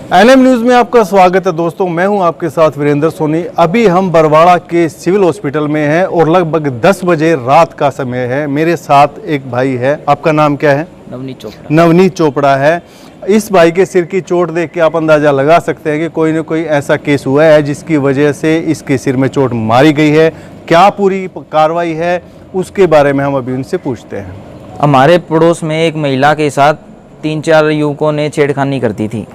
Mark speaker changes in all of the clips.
Speaker 1: NM news में आपका स्वागत है दोस्तों। मैं हूं आपके साथ वीरेंद्र सोनी। अभी हम बरवाड़ा के सिविल हॉस्पिटल में हैं और लगभग 10 बजे रात का समय है। मेरे साथ एक भाई है। आपका नाम क्या है?
Speaker 2: नवनीत चोपड़ा।
Speaker 1: नवनीत चोपड़ा है। इस भाई के सिर की चोट देख के आप अंदाज़ा लगा सकते हैं कि कोई न कोई ऐसा केस हुआ है जिसकी वजह से इसके सिर में चोट मारी गई है। क्या पूरी कार्रवाई है उसके बारे में हम अभी उनसे पूछते हैं।
Speaker 2: हमारे पड़ोस में एक महिला के साथ 3-4 युवकों ने छेड़खानी करती थी,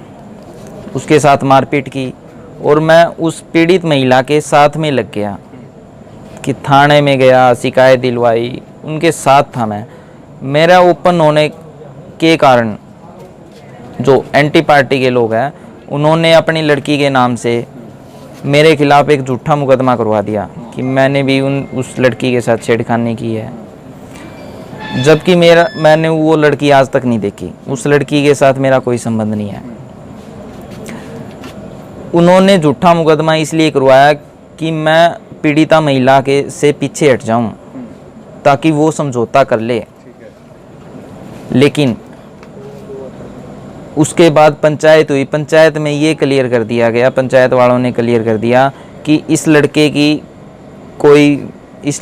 Speaker 2: उसके साथ मारपीट की और मैं उस पीड़ित महिला के साथ में लग गया कि थाने में गया, शिकायत दिलवाई, उनके साथ था मैं। मेरा ओपन होने के कारण जो एंटी पार्टी के लोग हैं उन्होंने अपनी लड़की के नाम से मेरे खिलाफ एक झूठा मुकदमा करवा दिया कि मैंने भी उस लड़की के साथ छेड़खानी की है, जबकि मैंने वो लड़की आज तक नहीं देखी। उस लड़की के साथ मेरा कोई संबंध नहीं है। उन्होंने झूठा मुकदमा इसलिए करवाया कि मैं पीड़िता महिला के से पीछे हट जाऊं ताकि वो समझौता कर ले। लेकिन उसके बाद पंचायत हुई। पंचायत में ये क्लियर कर दिया गया, पंचायत वालों ने क्लियर कर दिया कि इस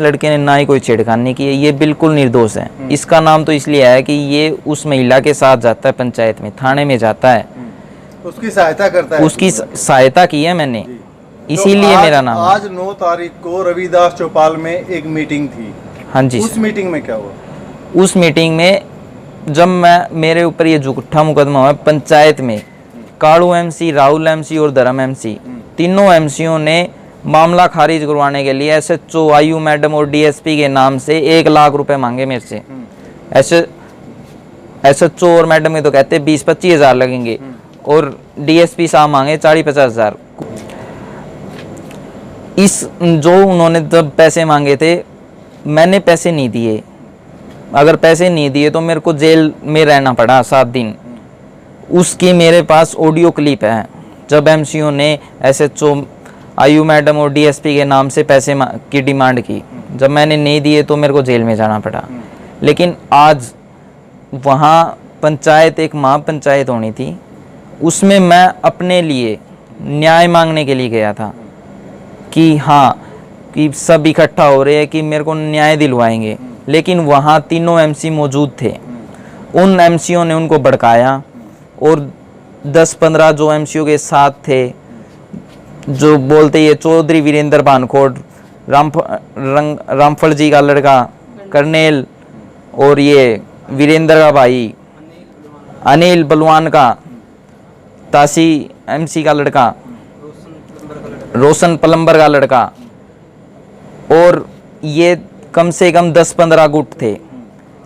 Speaker 2: लड़के ने ना ही कोई छेड़खानी की है, ये बिल्कुल निर्दोष है। इसका नाम तो इसलिए है कि ये उस महिला के साथ जाता है, पंचायत में, थाने में जाता है,
Speaker 1: उसकी सहायता करता है।
Speaker 2: उसकी सहायता की है मैंने, इसीलिए
Speaker 1: तो
Speaker 2: मेरा नाम।
Speaker 1: आज 9 तारीख को रविदास चौपाल में एक मीटिंग थी।
Speaker 2: हाँ जी।
Speaker 1: उस मीटिंग में क्या हुआ?
Speaker 2: उस मीटिंग में जब मेरे ऊपर ये झूठा मुकदमा हुआ पंचायत में, कालू एमसी, राहुल एमसी और धर्म एमसी, तीनों एमसीओ ने मामला खारिज करवाने के लिए एसएचओ आयु मैडम और डीएसपी के नाम से 1 लाख रुपए मांगे मेरे से। एसएचओ और मैडम के तो कहते 20-25 हज़ार लगेंगे और डीएसपी साहब मांगे 40-50 हज़ार। जो उन्होंने जब पैसे मांगे थे, मैंने पैसे नहीं दिए। अगर पैसे नहीं दिए तो मेरे को जेल में रहना पड़ा 7 दिन। उसकी मेरे पास ऑडियो क्लिप है जब एमसीओ ने एसएचओ आयु मैडम और डीएसपी के नाम से पैसे की डिमांड की। जब मैंने नहीं दिए तो मेरे को जेल में जाना पड़ा। लेकिन आज वहाँ पंचायत, एक महापंचायत होनी थी, उसमें मैं अपने लिए न्याय मांगने के लिए गया था कि हाँ, कि सब इकट्ठा हो रहे हैं कि मेरे को न्याय दिलवाएंगे। लेकिन वहाँ तीनों एमसी मौजूद थे। उन एमसीओ ने उनको भड़काया और 10-15 जो एमसीओ के साथ थे, जो बोलते ये चौधरी वीरेंद्र भानखोड़, रामफल जी का लड़का कर्नेल, और ये वीरेंद्र का भाई अनिल बलवान का, तासी एमसी का लड़का, रोशन प्लम्बर का लड़का, और ये कम से कम 10-15 गुट थे।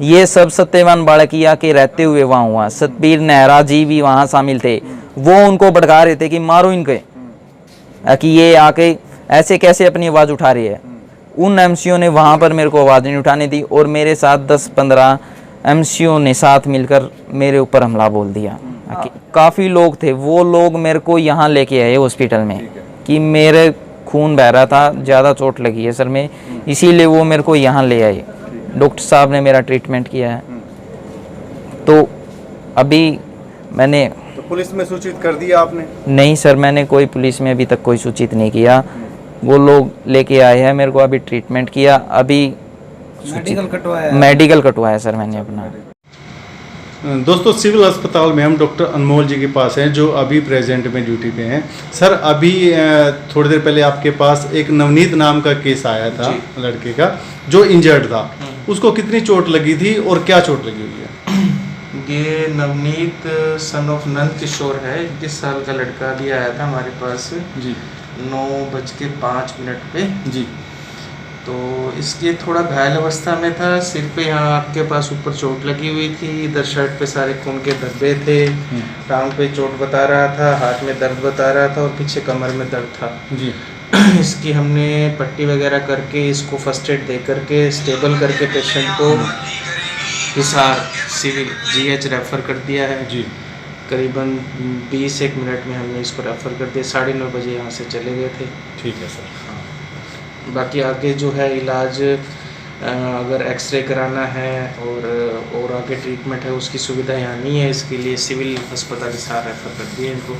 Speaker 2: ये सब सत्यवान बाड़किया के रहते हुए वहाँ हुआ। सतबीर नेहरा जी भी वहाँ शामिल थे। वो उनको भड़का रहे थे कि मारो इनके, कि ये आके ऐसे कैसे अपनी आवाज़ उठा रही है। उन एमसीओ ने वहाँ पर मेरे को आवाज़ नहीं उठाने दी और मेरे साथ 10-15 एमसीओ ने साथ मिलकर मेरे ऊपर हमला बोल दिया। काफ़ी लोग थे, वो लोग मेरे को यहाँ लेके आए हॉस्पिटल में कि मेरे खून बह रहा था, ज़्यादा चोट लगी है सर में, इसीलिए वो मेरे को यहाँ ले आए। डॉक्टर साहब ने मेरा ट्रीटमेंट किया है। तो अभी मैंने
Speaker 1: तो पुलिस में सूचित कर दिया आपने?
Speaker 2: नहीं सर, मैंने कोई पुलिस में अभी तक कोई सूचित नहीं किया। वो लोग लेके आए हैं, मेरे को अभी ट्रीटमेंट किया, अभी मेडिकल कटवाया सर मैंने अपना।
Speaker 1: दोस्तों, सिविल अस्पताल में हम डॉक्टर अनमोल जी के पास हैं जो अभी प्रेजेंट में ड्यूटी पे हैं। सर, अभी थोड़ी देर पहले आपके पास एक नवनीत नाम का केस आया था, लड़के का जो इंजर्ड था। उसको कितनी चोट लगी थी और क्या चोट लगी हुई है?
Speaker 3: ये नवनीत सन ऑफ नंद किशोर है, 21 साल का लड़का भी आया था हमारे पास जी 9:05 पे जी। तो इसके थोड़ा घायल अवस्था में था, सिर पे यहाँ आपके पास ऊपर चोट लगी हुई थी, इधर शर्ट पे सारे खून के धब्बे थे, टांग पे चोट बता रहा था, हाथ में दर्द बता रहा था और पीछे कमर में दर्द था जी। इसकी हमने पट्टी वगैरह करके इसको फर्स्ट एड दे करके स्टेबल करके पेशेंट को हिसार सिविल जीएच रेफ़र कर दिया है जी। करीबन 20-1 मिनट में हमने इसको रेफ़र कर दिया। 9:30 बजे यहाँ से चले गए थे।
Speaker 1: ठीक है सर।
Speaker 3: हाँ, बाकी आगे जो है इलाज अगर एक्सरे कराना है और आगे ट्रीटमेंट है उसकी सुविधा यहाँ नहीं है, इसके लिए सिविल अस्पताल हिसार रेफर कर दिए इनको।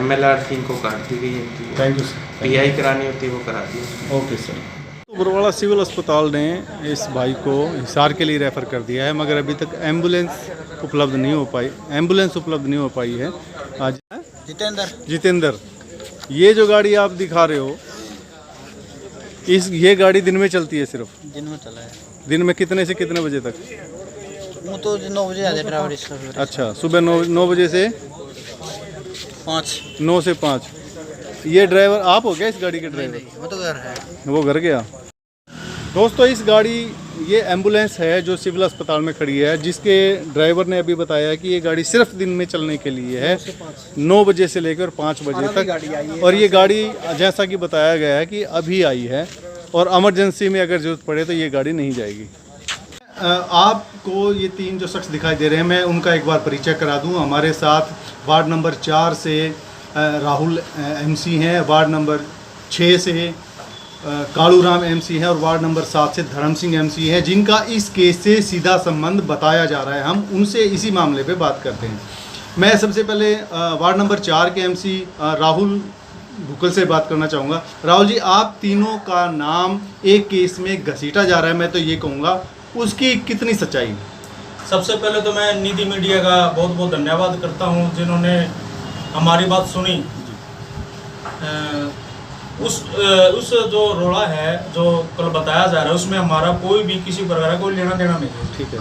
Speaker 3: MLR थी इनको काट दी गई इनकी।
Speaker 1: Thank you sir.
Speaker 3: PI करानी होती है वो करा दी।
Speaker 1: Okay sir. बरवाड़ा सिविल अस्पताल ने इस भाई को हिसार के लिए रेफ़र कर दिया है, मगर अभी तक एम्बुलेंस उपलब्ध नहीं हो पाई है। आज जितेंद्र, ये जो गाड़ी आप दिखा रहे हो, ये गाड़ी दिन में चलती है? सिर्फ
Speaker 4: दिन में चला है।
Speaker 1: दिन में कितने से कितने बजे तक?
Speaker 4: वो तो 9 बजे आते ड्राइवर इसका।
Speaker 1: अच्छा, सुबह 9 बजे से
Speaker 4: 5।
Speaker 1: 9 से 5। ये ड्राइवर आप हो क्या इस गाड़ी के ड्राइवर?
Speaker 4: वो तो घर है।
Speaker 1: वो घर गया। दोस्तों, इस गाड़ी, ये एम्बुलेंस है जो सिविल अस्पताल में खड़ी है, जिसके ड्राइवर ने अभी बताया कि ये गाड़ी सिर्फ दिन में चलने के लिए है, 9 बजे से लेकर 5 बजे तक। और ये गाड़ी जैसा कि बताया गया है कि अभी आई है और इमरजेंसी में अगर जरूरत पड़े तो ये गाड़ी नहीं जाएगी। आपको ये 3 जो शख्स दिखाई दे रहे हैं, मैं उनका एक बार परिचय करा दूं। हमारे साथ वार्ड नंबर 4 से राहुल MC हैं, वार्ड नंबर 6 से कालू राम MC हैं और वार्ड नंबर 7 से धर्म सिंह MC हैं, जिनका इस केस से सीधा संबंध बताया जा रहा है। हम उनसे इसी मामले पे बात करते हैं। मैं सबसे पहले वार्ड नंबर 4 के MC राहुल भुकल से बात करना चाहूँगा। राहुल जी, आप तीनों का नाम एक केस में घसीटा जा रहा है, मैं तो ये कहूँगा, उसकी कितनी सच्चाई?
Speaker 5: सबसे पहले तो मैं निधि मीडिया का बहुत बहुत धन्यवाद करता हूँ जिन्होंने हमारी बात सुनी। उस जो रोड़ा है जो कल बताया जा रहा है, उसमें हमारा कोई भी किसी प्रकार का कोई लेना देना नहीं है।
Speaker 1: ठीक है।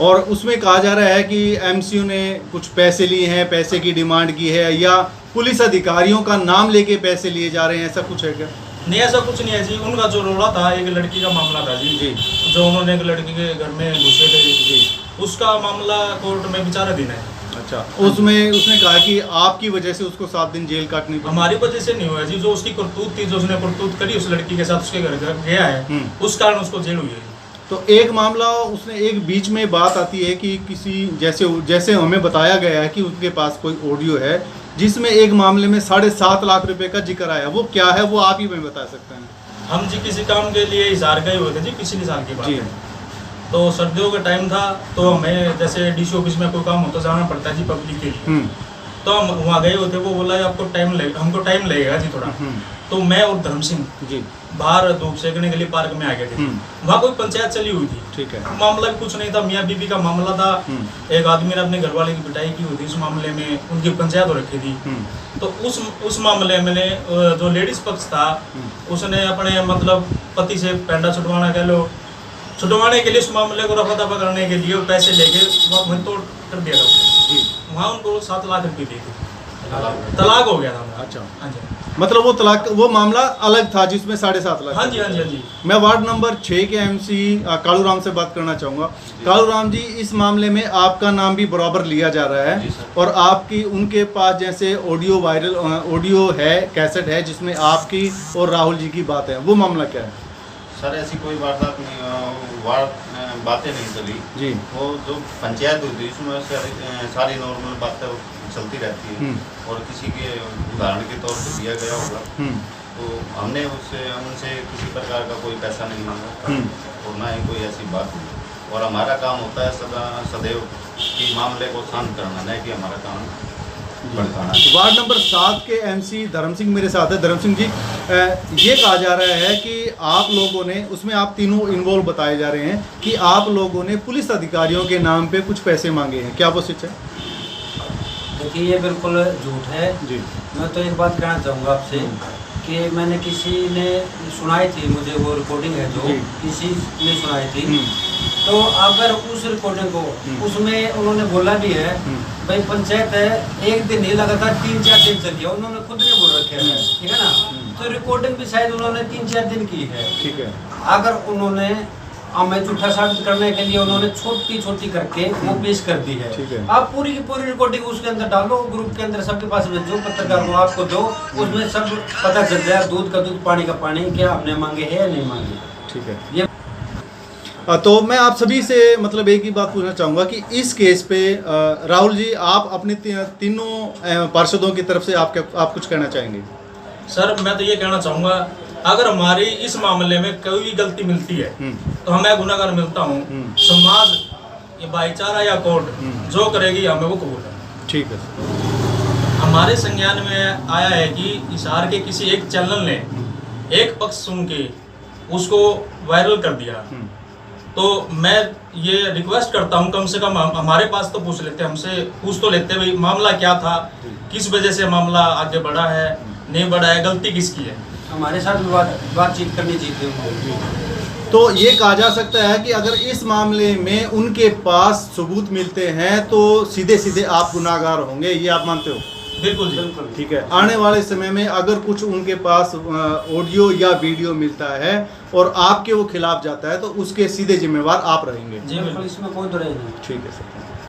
Speaker 1: और उसमें कहा जा रहा है कि MCU ने कुछ पैसे लिए हैं, पैसे की डिमांड की है, या पुलिस अधिकारियों का नाम लेके पैसे लिए जा रहे हैं, ऐसा कुछ है क्या?
Speaker 5: नहीं, ऐसा कुछ नहीं है जी। उनका जो रोड़ा था, एक लड़की का मामला था जी, जो उन्होंने एक लड़की के घर में घुसे थे जी, उसका मामला कोर्ट में विचाराधीन है।
Speaker 1: अच्छा, उसमें उसने कहा कि आपकी वजह से उसको 7 दिन जेल काटनी पड़ी।
Speaker 5: हमारी वजह से नहीं हुआ जी, जो उसकी करतूत थी, जो उसने करतूत करी उस लड़की के साथ, उसके घर गया है, उस कारण उसको जेल हुई है।
Speaker 1: तो एक मामला, उसने एक बीच में बात आती है कि किसी जैसे हमें बताया गया है कि उनके पास कोई ऑडियो है जिसमें एक मामले में 7.5 लाख रुपए का जिक्र आया। वो क्या है, वो आप ही में बता सकते हैं?
Speaker 5: हम जी किसी काम के लिए हिसार गए हुए थे जी, पिछले साल की बात है। तो सर्दियों का टाइम था, तो हमें जैसे DC ऑफिस में कोई काम होता जाना पड़ता है जी पब्लिक के लिए। तो हम वहाँ गए होते, वो बोला आपको हमको टाइम लगेगा जी थोड़ा। तो मैं और धर्म सिंह जी बाहर धूप सेकने के लिए पार्क में आ गए थे। वहाँ कोई पंचायत चली हुई थी। ठीक है। मामला भी कुछ नहीं था, मियाँ बीबी का मामला था। एक आदमी ने अपने घर वाले की पिटाई की हुई थी, उस मामले में उनकी पंचायत हो रखी थी। तो उस मामले में जो लेडीज पक्ष था, उसने अपने मतलब पति से पैंडा छुटवाने के लिए उस मामले को रफा दफा करने के लिए पैसे लेके वहाँ तोड़ कर दिया था जी। वहाँ उनको 7 लाख रुपये दिए थे, तलाक हो गया था। अच्छा, हाँ जी।
Speaker 1: मतलब वो मामला अलग था जिसमें 7.5 लाख।
Speaker 5: हाँ जी, हाँ जी, हाँ जी।
Speaker 1: मैं वार्ड नंबर 6 के MC कालू राम से बात करना चाहूँगा। कालू राम जी, इस मामले में आपका नाम भी बराबर लिया जा रहा है और आपकी उनके पास जैसे ऑडियो है, कैसेट है, जिसमें आपकी और राहुल जी की बात है। वो मामला क्या है?
Speaker 6: सर, ऐसी कोई वारदात नहीं, बातें नहीं चली जी। वो जो पंचायत हुई थी उसमें सारी नॉर्मल बातें चलती रहती है और किसी के उदाहरण के तौर पे दिया गया होगा। तो हमने उनसे किसी प्रकार का कोई पैसा नहीं मांगा और ना ही कोई ऐसी बात हुई। और हमारा काम होता है सदैव कि मामले को शांत करना, नहीं कि हमारा काम भड़काना।
Speaker 1: वार्ड नंबर 7 के MC धर्म सिंह मेरे साथ है। धर्म सिंह जी, ये कहा जा रहा है कि आप लोगों ने, उसमें आप तीनों इन्वॉल्व बताए जा रहे हैं कि आप लोगों ने पुलिस अधिकारियों के नाम पे कुछ पैसे मांगे हैं, क्या वो सच है?
Speaker 4: देखिए, ये बिल्कुल झूठ है जी। मैं तो एक बात कहना चाहूँगा आपसे कि मैंने किसी ने सुनाई थी मुझे, वो रिकॉर्डिंग है जो किसी ने सुनाई थी। तो अगर उस रिकॉर्डिंग को, उसमें उन्होंने बोला भी है भाई पंचायत है, एक दिन नहीं लगातार 3-4 दिन चली है, उन्होंने खुद ने बोल रखे हैं, ठीक है ना। तो रिकॉर्डिंग भी शायद उन्होंने 3-4 दिन की है। ठीक है। अगर उन्होंने हमें झूठा साबित करने के लिए उन्होंने छोटी करके वो पेश कर दी है। आप पूरी की पूरी रिकॉर्डिंग उसके अंदर डालो, ग्रुप के अंदर सबके पास भेजो, पत्रकार को आपको दो, उसमें सब पता चल जाए, दूध का दूध पानी का पानी, क्या हमने मांगे है या नहीं मांगे। ठीक है। ये तो मैं आप सभी से मतलब एक ही बात पूछना चाहूँगा कि इस केस पे राहुल जी, आप अपने तीनों पार्षदों की तरफ से आप कुछ कहना चाहेंगे?
Speaker 5: सर, मैं तो ये कहना चाहूँगा अगर हमारी इस मामले में कोई भी गलती मिलती है तो हमें गुनाहगार मिलता हूँ, समाज ये भाईचारा या कोर्ट जो करेगी हमें वो कबूल है।
Speaker 1: ठीक है सर।
Speaker 5: हमारे संज्ञान में आया है कि हिसार के किसी एक चैनल ने एक पक्ष सुन के उसको वायरल कर दिया। तो मैं ये रिक्वेस्ट करता हूँ कम से कम हमारे पास तो पूछ लेते, हमसे पूछ तो लेते भाई मामला क्या था, किस वजह से मामला आगे बढ़ा है, नहीं बढ़ा है, गलती किसकी है।
Speaker 4: हमारे साथ बातचीत करनी चाहिए।
Speaker 1: तो ये कहा जा सकता है कि अगर इस मामले में उनके पास सबूत मिलते हैं तो सीधे सीधे आप गुनाहगार होंगे, ये आप मानते हो?
Speaker 5: बिल्कुल जी।
Speaker 1: ठीक है। आने वाले समय में अगर कुछ उनके पास ऑडियो या वीडियो मिलता है और आपके वो खिलाफ जाता है तो उसके सीधे जिम्मेवार आप रहेंगे।
Speaker 5: जी बिल्कुल,
Speaker 4: इसमें कोई दो नहीं।
Speaker 1: ठीक है सर।